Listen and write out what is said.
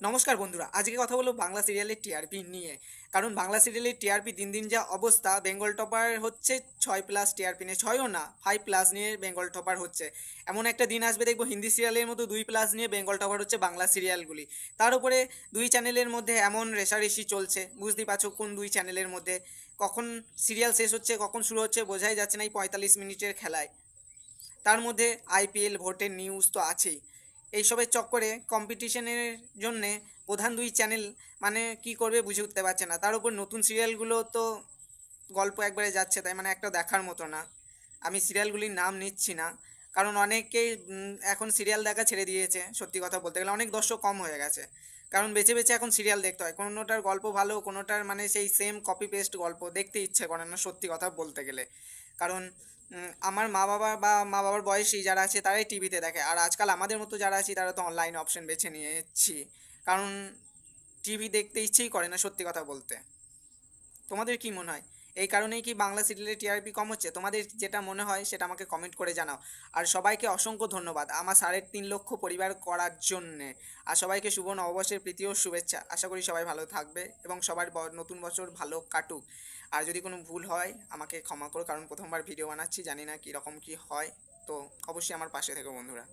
নমস্কার বন্ধুরা, আজকে কথা বলবো বাংলা সিরিয়ালের টিআরপি নিয়ে। কারণ বাংলা সিরিয়ালের টিআরপি দিন দিন যা অবস্থা, বেঙ্গল টপার হচ্ছে 6+ টিআরপি নিয়ে, 6ও না 5+ নিয়ে বেঙ্গল টপার হচ্ছে। এমন একটা দিন আসবে দেখবো হিন্দি সিরিয়ালের মতো 2+ নিয়ে বেঙ্গল টপার হচ্ছে বাংলা সিরিয়ালগুলি। তার উপরে দুই চ্যানেলের মধ্যে এমন রেষারেষি চলছে, বুঝতেই পারছো কোন দুই চ্যানেলের মধ্যে কখন সিরিয়াল শেষ হচ্ছে কখন শুরু হচ্ছে বোঝাই যাচ্ছে না এই 45 মিনিটের খেলায়। তার মধ্যে আইপিএল, ভোটের নিউজ তো আছেই। এইসবের চক্করে কম্পিটিশনের জন্যে প্রধান দুই চ্যানেল মানে কি করবে বুঝে উঠতে পারছে না। তার উপর নতুন সিরিয়ালগুলো তো গল্প একবারে যাচ্ছে, তাই মানে একটা দেখার মতো না। আমি সিরিয়ালগুলির নাম নিচ্ছি না, কারণ অনেকেই এখন সিরিয়াল দেখা ছেড়ে দিয়েছে। সত্যি কথা বলতে গেলে অনেক দর্শক কম হয়ে গেছে, কারণ বেছে বেছে এখন সিরিয়াল দেখতে হয়। কোনোটার গল্প ভালো, কোনোটার মানে সেই সেম কপি পেস্ট গল্প দেখতে ইচ্ছে করে না সত্যি কথা বলতে গেলে। কারণ আমার মা বাবার বয়সী যারা আছে তারাই টিভিতে দেখে, আর আজকাল আমাদের মতো যারা আছি তারা তো অনলাইন অপশন বেছে নিয়েছি। কারণ টিভি দেখতে ইচ্ছেই করে না সত্যি কথা বলতে। তোমাদের কি মনে হয় এই কারণেই কি বাংলা সিরিয়ালের টিআরপি কম হচ্ছে? তোমাদের যেটা মনে হয় সেটা আমাকে কমেন্ট করে জানাও। আর সবাইকে অসংখ্য ধন্যবাদ আমার 3.5 লক্ষ পরিবার করার জন্যে। আর সবাইকে শুভ নববর্ষের প্রীতি ও শুভেচ্ছা। আশা করি সবাই ভালো থাকবে এবং সবার নতুন বছর ভালো কাটুক। আর যদি কোনো ভুল হয় আমাকে ক্ষমা করো, কারণ প্রথমবার ভিডিও বানাচ্ছি, জানি না কীরকম কী হয়। তো অবশ্যই আমার পাশে থেকো বন্ধুরা।